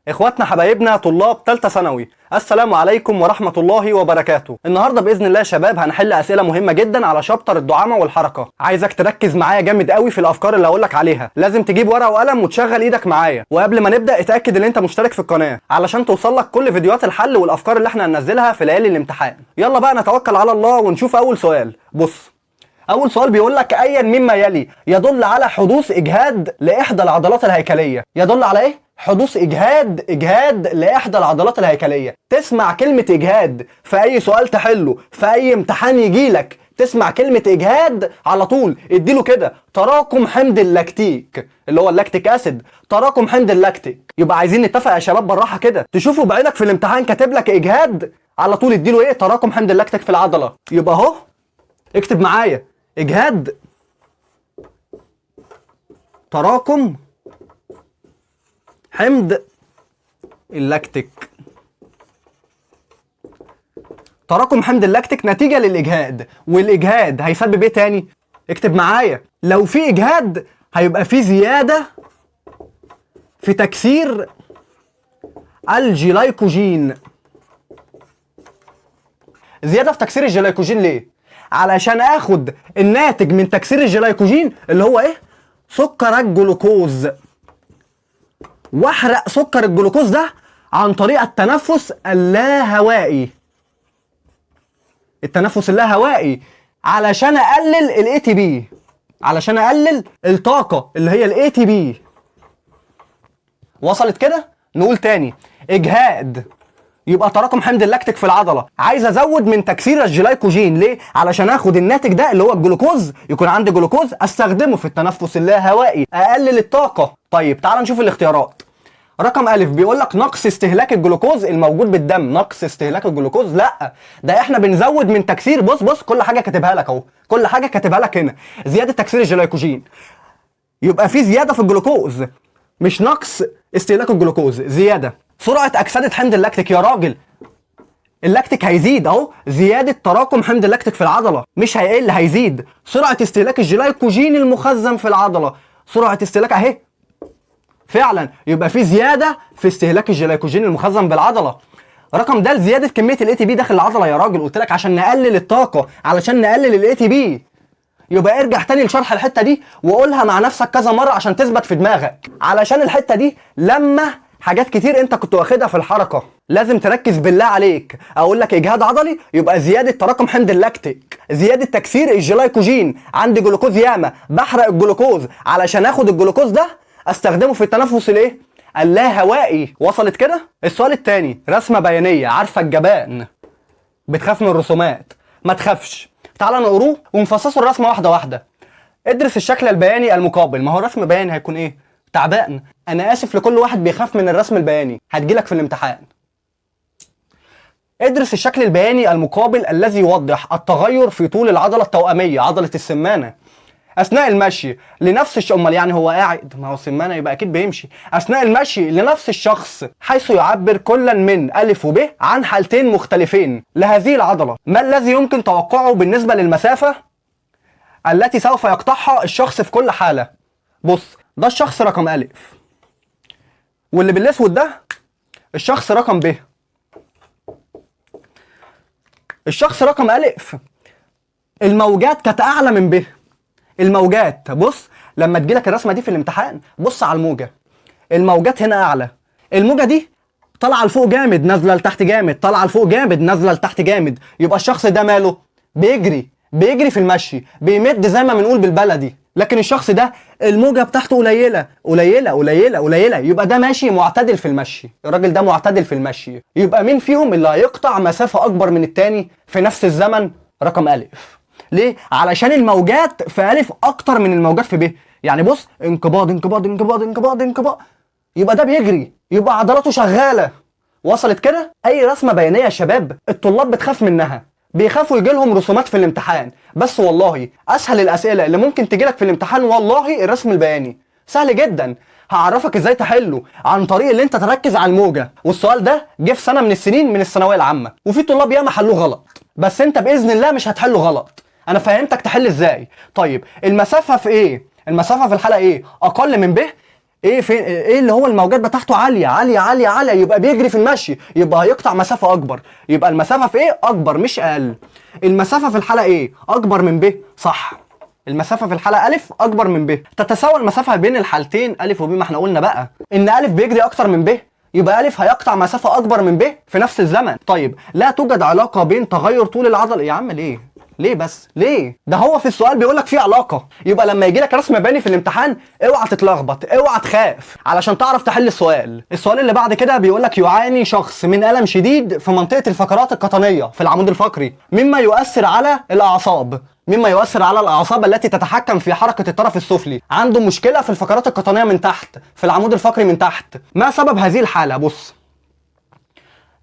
اخواتنا حبايبنا طلاب ثالثه ثانوي، السلام عليكم ورحمه الله وبركاته. النهارده باذن الله يا شباب هنحل اسئله مهمه جدا على شابتر الدعامه والحركه. عايزك تركز معايا جامد قوي في الافكار اللي هقول لك عليها. لازم تجيب ورقه وقلم وتشغل ايدك معايا، وقبل ما نبدا اتاكد ان انت مشترك في القناه علشان توصلك كل فيديوهات الحل والافكار اللي احنا هننزلها في ليالي الامتحان. يلا بقى نتوكل على الله ونشوف اول سؤال. بص، اول سؤال بيقول لك ايا مما يلي يدل على حدوث اجهاد لاحدى العضلات الهيكليه. يدل على ايه؟ حدوث اجهاد لاحدى العضلات الهيكليه. تسمع كلمه اجهاد في اي سؤال تحله في اي امتحان يجيلك، تسمع كلمه اجهاد على طول اديله كده تراكم حمض اللاكتيك اللي هو اللاكتيك اسيد. تراكم حمض اللاكتيك. يبقى عايزين نتفق يا شباب بالراحه كده، تشوفوا بعينك في الامتحان كاتب لك اجهاد على طول اديله ايه؟ تراكم حمض اللاكتيك في العضله. يبقى اهو اكتب معايا اجهاد تراكم حمض اللاكتيك. تراكم حمض اللاكتيك نتيجة للإجهاد، والإجهاد هيسبب إيه تاني؟ اكتب معايا، لو في إجهاد هيبقى في زيادة في تكسير الجلايكوجين. زيادة في تكسير الجلايكوجين ليه؟ علشان آخد الناتج من تكسير الجلايكوجين اللي هو إيه؟ سكر الجلوكوز، واحرق سكر الجلوكوز ده عن طريق التنفس اللاهوائي. التنفس اللاهوائي علشان اقلل الاي تي بي، علشان اقلل الطاقه اللي هي الاي تي بي. وصلت كده؟ نقول تاني، اجهاد يبقى تراكم حمض اللاكتيك في العضله. عايز ازود من تكسير الجلايكوجين ليه؟ علشان اخد الناتج ده اللي هو الجلوكوز، يكون عندي جلوكوز استخدمه في التنفس اللاهوائي اقلل الطاقه. طيب تعال نشوف الاختيارات. رقم ألف بيقول لك نقص استهلاك الجلوكوز الموجود بالدم. نقص استهلاك الجلوكوز؟ لا، ده احنا بنزود من تكسير. بص كل حاجه كاتبها لك اهو، كل حاجه كاتبها لك هنا. زياده تكسير الجلايكوجين، يبقى في زياده في الجلوكوز، مش نقص استهلاك الجلوكوز، زياده. سرعه اكسده حمض اللاكتيك يا راجل، اللاكتيك هيزيد اهو، زياده تراكم حمض اللاكتيك في العضله، مش هيقل هيزيد. سرعه استهلاك الجلايكوجين المخزن في العضله، سرعه استهلاك اهي فعلا، يبقى في زياده في استهلاك الجلايكوجين المخزن بالعضله. رقم د زياده كميه الاي تي بي داخل العضله يا راجل، قلت لك عشان نقلل الطاقه، علشان نقلل الاي تي بي. يبقى ارجع تاني لشرح الحته دي وقولها مع نفسك كذا مره عشان تثبت في دماغك، علشان الحته دي لما حاجات كتير انت كنت واخدها في الحركه. لازم تركز بالله عليك. اقول لك اجهاد عضلي يبقى زياده تراكم حمض اللاكتيك، زياده تكسير الجلايكوجين. عندي جلوكوز ياما، بحرق الجلوكوز علشان اخد الجلوكوز ده استخدمه في التنفس الايه؟ اللاهوائي. وصلت كده؟ السؤال الثاني، رسمه بيانيه. عارفه الجبان بتخاف من الرسومات، ما تخافش. تعال نقروه ونفصصه الرسمه واحده واحده. ادرس الشكل البياني المقابل. ما هو رسم بياني هيكون ايه؟ تعبان. انا اسف لكل واحد بيخاف من الرسم البياني، هتجيلك في الامتحان. ادرس الشكل البياني المقابل الذي يوضح التغير في طول العضله التوأميه، عضله السمانه، اثناء المشي لنفس امال يعني هو قاعد؟ ما هو سمانه يبقى اكيد بيمشي. اثناء المشي لنفس الشخص، حيث يعبر كل من الف وب عن حالتين مختلفين لهذه العضله. ما الذي يمكن توقعه بالنسبه للمسافه التي سوف يقطعها الشخص في كل حاله؟ بص، ده الشخص رقم الف، واللي بالاسود ده الشخص رقم ب. الشخص رقم الف الموجات كانت اعلى من ب. الموجات، بص لما تجيلك الرسمه دي في الامتحان بص على الموجه، الموجات هنا اعلى. الموجه دي طالعه لفوق جامد نازله لتحت جامد، طالعه لفوق جامد نازله لتحت جامد. يبقى الشخص ده ماله؟ بيجري في المشي، بيمد زي ما بنقول بالبلدي. لكن الشخص ده الموجه بتاعته قليله قليله قليله قليله، يبقى ده ماشي معتدل في المشي. الراجل ده معتدل في المشي. يبقى مين فيهم اللي هيقطع مسافه اكبر من التاني في نفس الزمن؟ رقم الف. ليه؟ علشان الموجات في ألف أكتر من الموجات في ب. يعني بص، انقباض انقباض انقباض انقباض انقباض، يبقى ده بيجري، يبقى عضلاته شغالة. وصلت كده؟ أي رسمة بيانية يا شباب الطلاب بتخاف منها، بيخافوا يجي لهم رسومات في الامتحان. بس والله أسهل الأسئلة اللي ممكن تجيلك في الامتحان والله الرسم البياني، سهل جدا. هعرفك ازاي تحله عن طريق اللي انت تركز على الموجة. والسؤال ده جه في سنة من السنين من الثانوية العامة، وفي طلاب ياما حلوه غلط، بس انت بإذن الله مش هتحله غلط. انا فهمتك تحل ازاي. طيب المسافه في ايه؟ المسافه في الحاله ايه؟ اقل من ب. ايه فين ايه اللي هو الموجات بتاعته عاليه عاليه عاليه عاليه، يبقى بيجري في المشي، يبقى هيقطع مسافه اكبر. يبقى المسافه في ايه؟ اكبر مش اقل. المسافه في الحاله ايه؟ اكبر من ب. صح، المسافه في الحاله الف اكبر من ب. تتساوى المسافه بين الحالتين الف وب. ما احنا قلنا بقى ان الف بيجري اكتر من ب، يبقى الف هيقطع مسافه اكبر من ب في نفس الزمن. طيب لا توجد علاقه بين تغير طول العضله. يا عم ليه؟ ليه بس؟ ليه؟ ده هو في السؤال بيقول لك في علاقه. يبقى لما يجي لك رسم بياني في الامتحان اوعى تتلخبط، اوعى تخاف، علشان تعرف تحل السؤال. السؤال اللي بعد كده بيقول لك يعاني شخص من الم شديد في منطقه الفقرات القطنيه في العمود الفقري مما يؤثر على الاعصاب، مما يؤثر على الاعصاب التي تتحكم في حركه الطرف السفلي. عنده مشكله في الفقرات القطنيه من تحت، في العمود الفقري من تحت. ما سبب هذه الحاله؟ بص،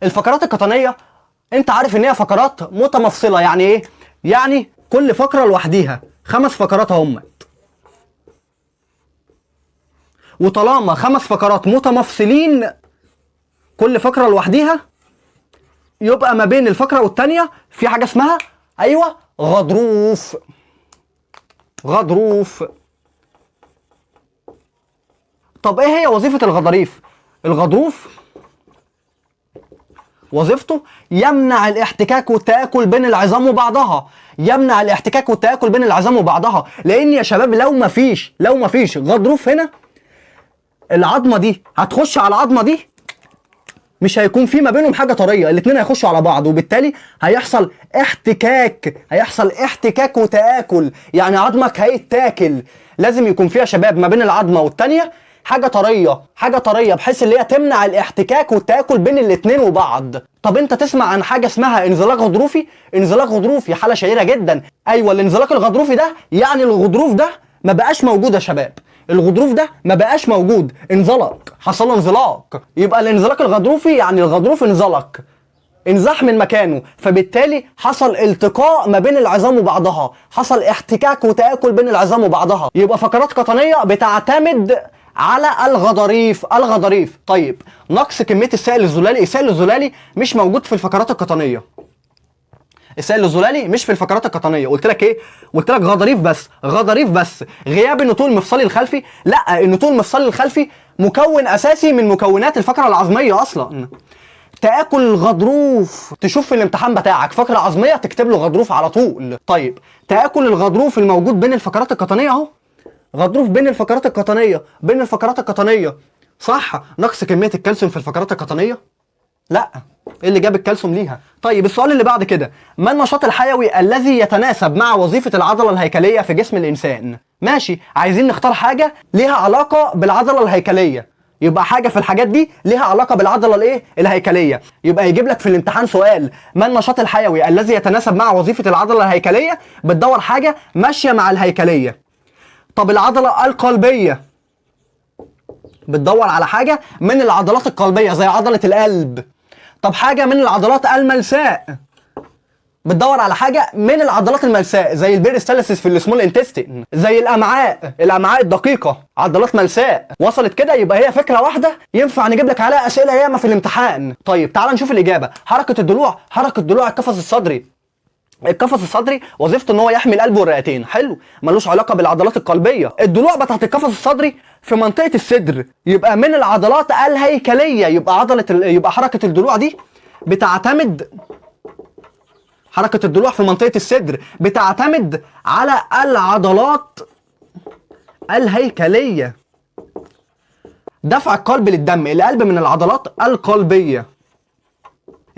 الفقرات القطنيه انت عارف ان هي فقرات متمفصله. يعني ايه؟ يعني كل فقره لوحديها، 5 فقرات اهم. وطالما 5 فقرات متمفصلين كل فقره لوحديها، يبقى ما بين الفقره والثانيه في حاجه اسمها ايوه غضروف. غضروف. طب ايه هي وظيفه الغضاريف؟ الغضروف وظيفته يمنع الاحتكاك والتآكل بين العظام وبعضها. يمنع الاحتكاك والتآكل بين العظام وبعضها، لان يا شباب لو مفيش غضروف هنا، العظمه دي هتخش على العظمه دي، مش هيكون في ما بينهم حاجه طريه، الاثنين هيخشوا على بعض، وبالتالي هيحصل احتكاك وتآكل، يعني عظمك هيتاكل. لازم يكون فيها شباب ما بين العظمه والثانيه حاجه طريه بحيث اللي هي تمنع الاحتكاك والتآكل بين الاثنين وبعض. طب انت تسمع عن حاجه اسمها انزلاق غضروفي؟ انزلاق غضروفي حاله شهيره جدا. ايوه الانزلاق الغضروفي ده يعني الغضروف ده ما بقاش موجود يا شباب. الغضروف ده ما بقاش موجود، انزلق، حصل له انزلاق. يبقى الانزلاق الغضروفي يعني الغضروف انزلق، انزاح من مكانه، فبالتالي حصل التقاء ما بين العظام وبعضها، حصل احتكاك وتآكل بين العظام وبعضها. يبقى فقرات قطنيه بتعتمد على الغضاريف. طيب نقص كميه السائل الزلالي. السائل الزلالي مش موجود في الفقرات القطنيه. السائل الزلالي مش في الفقرات القطنيه. قلت لك ايه؟ قلت لك غضاريف بس. غياب النتوء المفصلي الخلفي. لا، النتوء المفصلي الخلفي مكون اساسي من مكونات الفقره العظميه اصلا. تآكل الغضروف، تشوف في الامتحان بتاعك فقره عظميه تكتب له غضروف على طول. طيب تآكل الغضروف الموجود بين الفقرات القطنيه اهو، غضروف بين الفقرات القطنيه. صح. نقص كميه الكالسيوم في الفقرات القطنيه؟ لا. ايه اللي جاب الكالسيوم ليها؟ طيب السؤال اللي بعد كده، ما النشاط الحيوي الذي يتناسب مع وظيفه العضله الهيكليه في جسم الانسان؟ ماشي، عايزين نختار حاجه ليها علاقه بالعضله الهيكليه، يبقى حاجه في الحاجات دي ليها علاقه بالعضله الايه؟ الهيكليه. يبقى يجيب لك في الامتحان سؤال ما النشاط الحيوي الذي يتناسب مع وظيفه العضله الهيكليه، بتدور حاجه ماشيه مع الهيكليه. طب العضله القلبيه، بتدور على حاجه من العضلات القلبيه زي عضله القلب. طب حاجه من العضلات الملساء، بتدور على حاجه من العضلات الملساء زي البيريستالسيس في السمول انتستين، زي الامعاء الدقيقه، عضلات ملساء. وصلت كده؟ يبقى هي فكره واحده ينفع نجيب لك عليها اسئله ياما في الامتحان. طيب تعال نشوف الاجابه. حركه الضلوع القفص الصدري. القفص الصدري وظيفته ان هو يحمي القلب والرئتين. حلو، ملوش علاقه بالعضلات القلبيه. الضلوع بتاعت القفص الصدري في منطقه الصدر، يبقى من العضلات الهيكليه. يبقى حركه الضلوع دي بتعتمد، حركه الضلوع في منطقه الصدر بتعتمد على العضلات الهيكليه. دفع القلب للدم، القلب من العضلات القلبيه.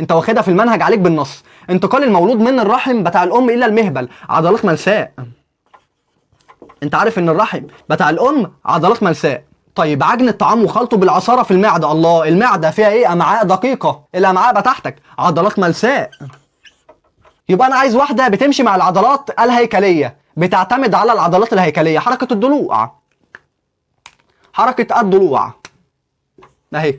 انت واخدها في المنهج عليك بالنص. انتقال المولود من الرحم بتاع الام الى المهبل، عضلات ملساء. انت عارف ان الرحم بتاع الام عضلات ملساء. طيب عجن الطعام وخلطه بالعصاره في المعده. الله، المعده فيها ايه؟ امعاء دقيقه. الامعاء بتاعتك عضلات ملساء. يبقى انا عايز واحده بتمشي مع العضلات الهيكليه، بتعتمد على العضلات الهيكليه. حركه الضلوع اهي.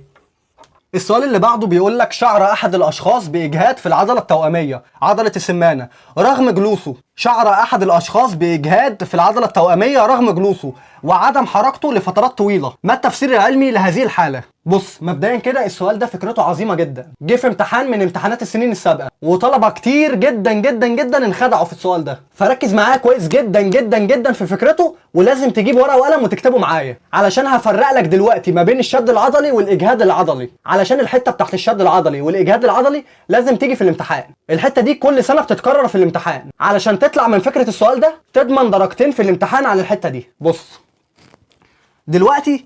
السؤال اللي بعده بيقول لك شعر احد الاشخاص باجهاد في العضله التوأميه، عضله السمانه، رغم جلوسه. شعر احد الاشخاص باجهاد في العضله التوأميه رغم جلوسه وعدم حركته لفترات طويله، ما التفسير العلمي لهذه الحاله؟ بص مبدئيا كده السؤال ده فكرته عظيمه جدا، جه في امتحان من امتحانات السنين السابقه وطلبه كتير جدا جدا جدا انخدعوا في السؤال ده، فركز معايا كويس جدا جدا جدا في فكرته، ولازم تجيب ورقه وقلم وتكتبه معايا علشان هفرق لك دلوقتي ما بين الشد العضلي والاجهاد العضلي، علشان الحته بتاعت الشد العضلي والاجهاد العضلي لازم تيجي في الامتحان. الحته دي كل سنه بتتكرر في الامتحان، علشان تطلع من فكره السؤال ده تضمن درجتين في الامتحان على الحته دي. بص دلوقتي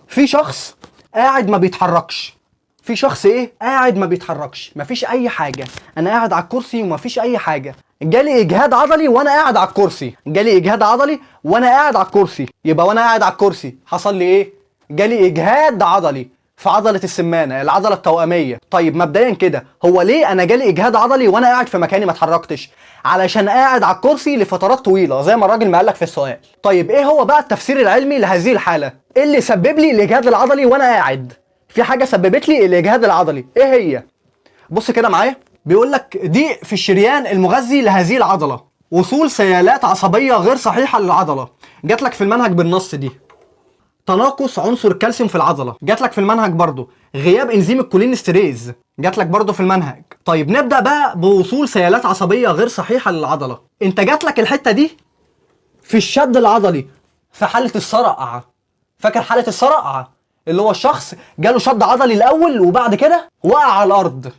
في شخص قاعد ما بيتحركش، في شخص ايه قاعد ما بيتحركش، مفيش اي حاجه، انا قاعد على الكرسي ومفيش اي حاجه، جالي اجهاد عضلي وانا قاعد على الكرسي، جالي اجهاد عضلي وانا قاعد على الكرسي، يبقى وانا قاعد على الكرسي حصل لي ايه؟ جالي اجهاد عضلي في عضله السمانه، العضله التوأميه. طيب مبدئيا كده هو ليه انا جالي اجهاد عضلي وانا قاعد في مكاني ما اتحركتش؟ علشان قاعد على الكرسي لفترات طويله زي ما الراجل ما قال لك في السؤال. طيب ايه هو بقى التفسير العلمي لهذه الحاله؟ ايه اللي سبب لي الاجهاد العضلي وانا قاعد؟ في حاجه سببت لي الاجهاد العضلي، ايه هي؟ بص كده معايا، بيقول لك دي في الشريان المغذي لهذه العضله، وصول سيالات عصبيه غير صحيحه للعضله. جات لك في المنهج بالنص دي. تناقص عنصر الكالسيوم في العضله، جات لك في المنهج برضو. غياب انزيم الكولينستريز، جات لك برضو في المنهج. طيب نبدا بقى بوصول سيالات عصبيه غير صحيحه للعضله. انت جات لك الحته دي في الشد العضلي في حاله الصرع. فاكر حاله الصرع اللي هو الشخص جاله شد عضلي الاول وبعد كده وقع على الارض،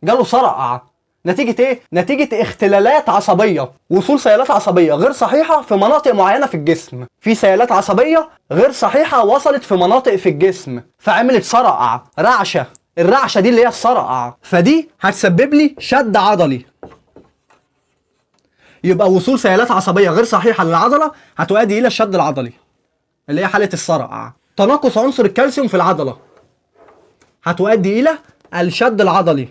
جاله صرع نتيجة ايه؟ نتيجة اختلالات عصبية، وصول سيالات عصبية غير صحيحة في مناطق معينة في الجسم. في سيالات عصبية غير صحيحة وصلت في مناطق في الجسم فعملت صرع، رعشة، الرعشة دي اللي هي الصرع، فدي هتسبب لي شد عضلي. يبقى وصول سيالات عصبية غير صحيحة للعضلة هتؤدي إلى الشد العضلي اللي هي حالة الصرع. تناقص عنصر الكالسيوم في العضلة هتؤدي إلى الشد العضلي.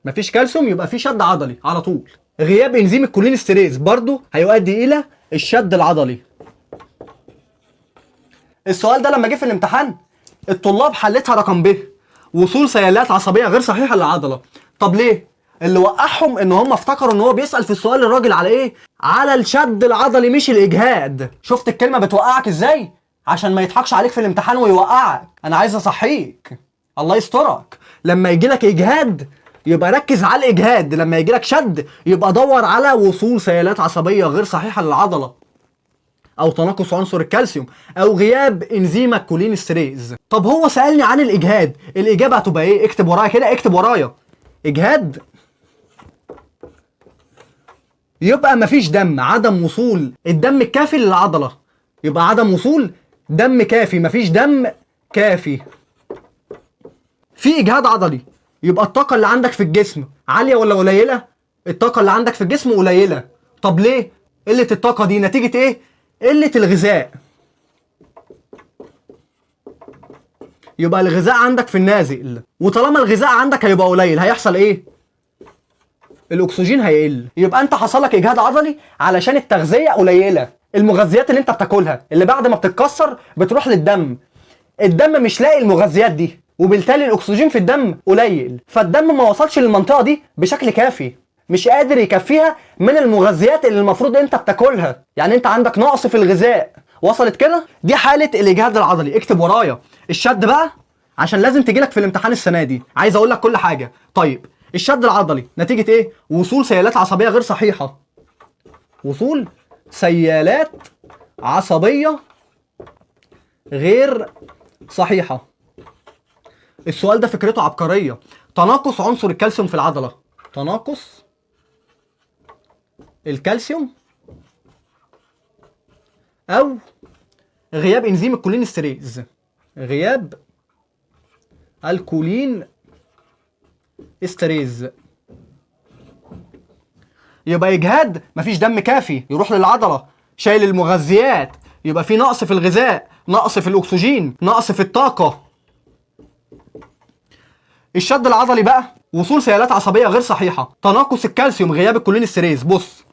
مفيش كالسيوم يبقى في شد عضلي على طول. غياب انزيم الكولينستريز برضو هيؤدي الى الشد العضلي. السؤال ده لما جه في الامتحان الطلاب حلتها رقم ب، وصول سيالات عصبيه غير صحيحه للعضله. طب ليه؟ اللي وقعهم ان هم افتكروا ان هو بيسال في السؤال الراجل على ايه؟ على الشد العضلي مش الاجهاد. شفت الكلمه بتوقعك ازاي؟ عشان ما يضحكش عليك في الامتحان ويوقعك. انا عايز اصحيك، الله يسترك. لما يجي لك اجهاد يبقى ركز على الاجهاد، لما يجي لك شد يبقى دور على وصول سيالات عصبيه غير صحيحه للعضله، او تناقص عنصر الكالسيوم، او غياب انزيم الكولينستريز. طب هو سالني عن الاجهاد، الاجابه هتبقى ايه؟ اكتب ورايا كده، اكتب ورايا. اجهاد يبقى مفيش دم، عدم وصول الدم الكافي للعضله، يبقى عدم وصول دم كافي، مفيش دم كافي. في اجهاد عضلي يبقى الطاقة اللي عندك في الجسم عالية ولا قليلة؟ الطاقة اللي عندك في الجسم قليلة. طب ليه؟ قلة الطاقة دي نتيجة ايه؟ قلة الغذاء. يبقى الغذاء عندك في النازل، وطالما الغذاء عندك هيبقى قليل هيحصل ايه؟ الأكسجين هيقل. يبقى أنت حصل لك إجهاد عضلي علشان التغذية قليلة. المغذيات اللي أنت بتاكلها اللي بعد ما بتتكسر بتروح للدم، الدم مش لاقي المغذيات دي، وبالتالي الاكسجين في الدم قليل، فالدم ما وصلش للمنطقه دي بشكل كافي، مش قادر يكفيها من المغذيات اللي المفروض انت بتاكلها. يعني انت عندك نقص في الغذاء، وصلت كده؟ دي حاله الاجهاد العضلي. اكتب ورايا الشد بقى عشان لازم تجيلك في الامتحان السنه دي، عايز اقول لك كل حاجه. طيب الشد العضلي نتيجه ايه؟ وصول سيالات عصبيه غير صحيحه، وصول سيالات عصبيه غير صحيحه. السؤال ده فكرته عبقرية. تناقص عنصر الكالسيوم في العضلة، تناقص الكالسيوم أو غياب إنزيم الكولينستريز، غياب الكولين استريز. يبقى إجهاد مفيش دم كافي يروح للعضلة، شايل المغذيات، يبقى في نقص في الغذاء، نقص في الأكسجين، نقص في الطاقة. الشد العضلي بقى وصول سيالات عصبيه غير صحيحه، تناقص الكالسيوم، غياب الكولينستريز. بص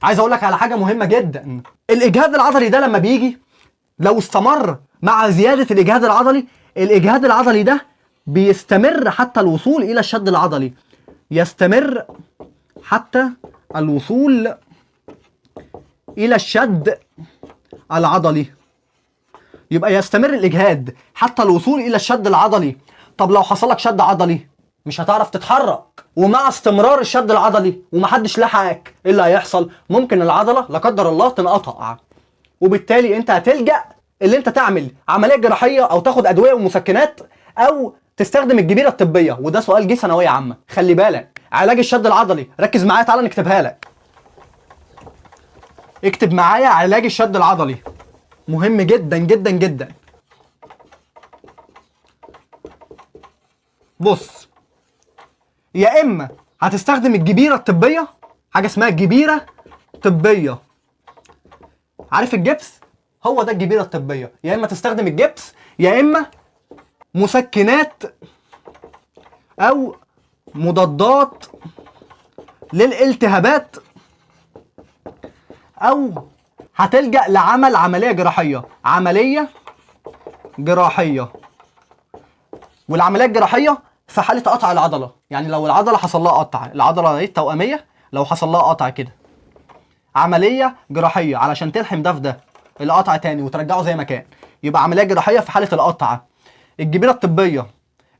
عايز اقول لك على حاجه مهمه جدا. الاجهاد العضلي ده لما بيجي لو استمر مع زياده الاجهاد العضلي، الاجهاد العضلي ده بيستمر حتى الوصول الى الشد العضلي، يستمر حتى الوصول الى الشد العضلي. يبقى يستمر الاجهاد حتى الوصول الى الشد العضلي. طب لو حصل لك شد عضلي مش هتعرف تتحرك، ومع استمرار الشد العضلي ومحدش لحقك ايه اللي هيحصل؟ ممكن العضله لا قدر الله تنقطع، وبالتالي انت هتلجأ اللي انت تعمل عمليه جراحيه او تاخد ادويه ومسكنات او تستخدم الجبيره الطبيه. وده سؤال جه ثانويه عامه. خلي بالك، علاج الشد العضلي، ركز معايا تعالى نكتبها لك. اكتب معايا علاج الشد العضلي، مهم جدا جدا جدا. بص، يا اما هتستخدم الجبيره الطبيه، حاجه اسمها الجبيره طبيه، عارف الجبس؟ هو ده الجبيره الطبيه. يا اما تستخدم الجبس، يا اما مسكنات او مضادات للالتهابات، او هتلجأ لعمل عمليه جراحيه. عمليه جراحيه، والعمليه الجراحيه في حاله قطع العضله. يعني لو العضله حصل لها قطع، العضله دي توأميه، لو حصل لها قطع كده، عمليه جراحيه علشان تلحم ده في ده القطع تاني وترجعه زي ما كان. يبقى عمليه جراحيه في حاله القطع. الجبيره الطبيه،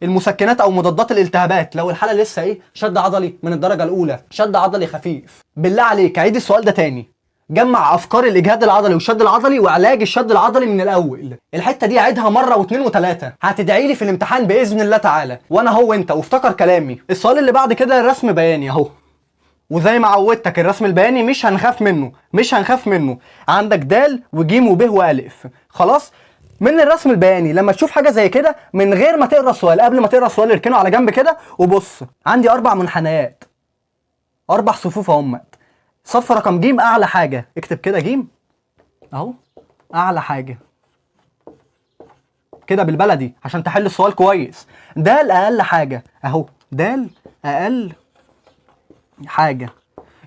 المسكنات او مضادات الالتهابات لو الحاله لسه ايه، شد عضلي من الدرجه الاولى، شد عضلي خفيف. بالله عليك عيد السؤال ده تاني، جمع افكار الاجهاد العضلي والشد العضلي وعلاج الشد العضلي من الاول. الحته دي عيدها مره واثنين وثلاثه، هتدعي لي في الامتحان باذن الله تعالى، وانا هو انت، وافتكر كلامي. السؤال اللي بعد كده الرسم بياني اهو، وزي ما عودتك الرسم البياني مش هنخاف منه، مش هنخاف منه. عندك د وجيم وب والف. خلاص، من الرسم البياني لما تشوف حاجه زي كده من غير ما تقرا السؤال، قبل ما تقرا السؤال اركنه على جنب كده وبص. عندي 4 منحنيات، 4 صفوف اهمت. صف رقم ج اعلى حاجه، اكتب كده ج اهو، اعلى حاجه كده بالبلدي عشان تحل السؤال كويس. د اقل حاجه اهو، د اقل حاجه.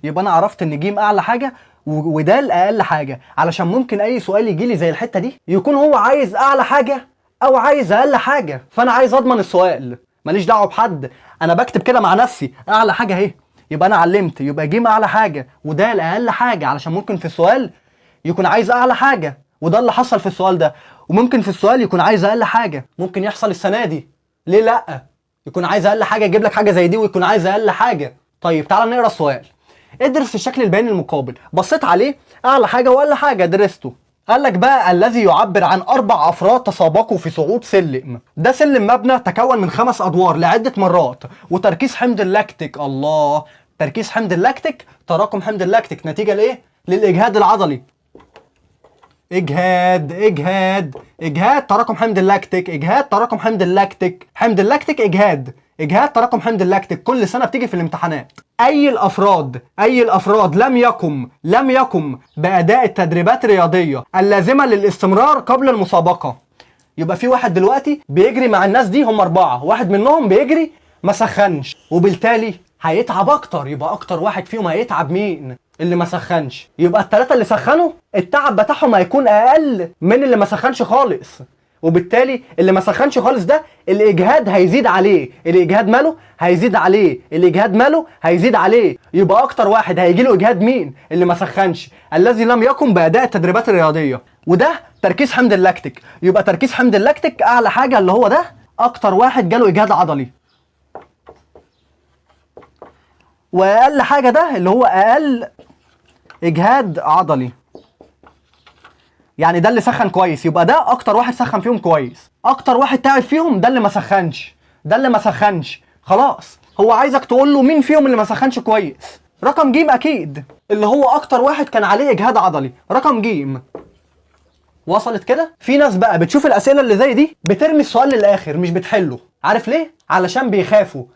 يبقى انا عرفت ان ج اعلى حاجه وده اقل حاجه، علشان ممكن اي سؤال يجي لي زي الحته دي يكون هو عايز اعلى حاجه او عايز اقل حاجه، فانا عايز اضمن السؤال، ماليش دعوه بحد، انا بكتب كده مع نفسي اعلى حاجه اهي. يبقى انا علمت، يبقى ج اعلى حاجه وده اقل حاجه، علشان ممكن في السؤال يكون عايز اعلى حاجه، وده اللي حصل في السؤال ده. وممكن في السؤال يكون عايز اقل حاجه، ممكن يحصل السنه دي، ليه لا؟ يكون عايز اقل حاجه، يجيب لك حاجه زي دي ويكون عايز اقل حاجه. طيب تعال نقرا السؤال. ادرس الشكل البياني المقابل. بصيت عليه، اعلى حاجه واقل حاجه درسته. قال لك بقى الذي يعبر عن 4 افراد تسابقوا في صعود سلم. ده سلم مبنى تكون من 5 ادوار لعده مرات، وتركيز حمض اللاكتيك، الله، تركيز حمض اللاكتيك، تراكم حمض اللاكتيك نتيجه لايه؟ للاجهاد العضلي. اجهاد اجهاد اجهاد، تراكم حمض اللاكتيك، اجهاد تراكم حمض اللاكتيك، حمض اللاكتيك اجهاد، اجهاد تراكم حمض اللاكتيك. كل سنه بتيجي في الامتحانات. اي الافراد لم يقم باداء التدريبات الرياضيه اللازمه للاستمرار قبل المسابقه. يبقى في واحد دلوقتي بيجري مع الناس دي، هم 4، واحد منهم بيجري ما سخنش، وبالتالي هيتعب اكتر. يبقى اكتر واحد فيهم هيتعب مين؟ اللي ما سخنش. يبقى ال3 اللي سخنوا التعب بتاعهم هيكون اقل من اللي ما سخنش خالص، وبالتالي اللي ما سخنش خالص ده الاجهاد هيزيد عليه. الاجهاد ماله؟ هيزيد عليه. الاجهاد ماله؟ هيزيد عليه. يبقى اكتر واحد هيجي له اجهاد مين؟ اللي ما سخنش، الذي لم يقم باداء التدريبات الرياضيه. وده تركيز حمض اللاكتيك. يبقى تركيز حمض اللاكتيك اعلى حاجه اللي هو ده، اكتر واحد جاله اجهاد عضلي. واقل حاجه ده اللي هو اقل اجهاد عضلي، يعني ده اللي سخن كويس. يبقى ده اكتر واحد سخن فيهم كويس. اكتر واحد تعب فيهم ده اللي ما سخنش، ده اللي ما سخنش. خلاص، هو عايزك تقول له مين فيهم اللي ما سخنش كويس. رقم ج اكيد، اللي هو اكتر واحد كان عليه اجهاد عضلي، رقم ج. وصلت كده؟ في ناس بقى بتشوف الاسئله اللي زي دي بترمي السؤال للاخر مش بتحله. عارف ليه؟ علشان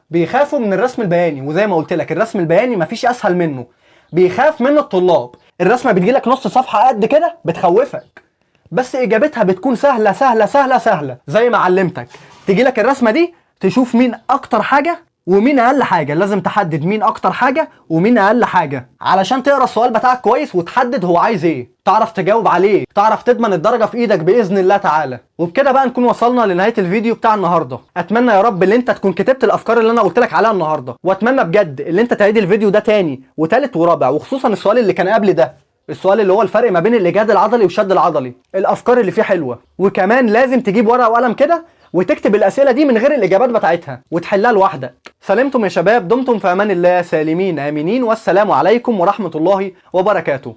بيخافوا من الرسم البياني. وزي ما قلت لك الرسم البياني مفيش اسهل منه، بيخاف منه الطلاب. الرسمه بتجيلك نص صفحه قد كده بتخوفك، بس اجابتها بتكون سهله سهله سهله سهله. زي ما علمتك، تجيلك الرسمه دي تشوف مين اكتر حاجه ومين اقل حاجه. لازم تحدد مين اكتر حاجه ومين اقل حاجه علشان تقرا السؤال بتاعك كويس وتحدد هو عايز ايه، تعرف تجاوب عليه، تعرف تضمن الدرجه في ايدك باذن الله تعالى. وبكده بقى نكون وصلنا لنهايه الفيديو بتاع النهارده. اتمنى يا رب ان انت تكون كتبت الافكار اللي انا قلت لك عليها النهارده، واتمنى بجد ان انت تعيد الفيديو ده تاني وتالت ورابع، وخصوصا السؤال اللي كان قبل ده، السؤال اللي هو الفرق ما بين الاجهاد العضلي والشد العضلي. الافكار اللي فيه حلوه. وكمان لازم تجيب ورقه وقلم كده وتكتب الاسئله دي من غير الاجابات بتاعتها وتحلها لوحدك. سلمتم يا شباب، دمتم في امان الله سالمين امنين، والسلام عليكم ورحمه الله وبركاته.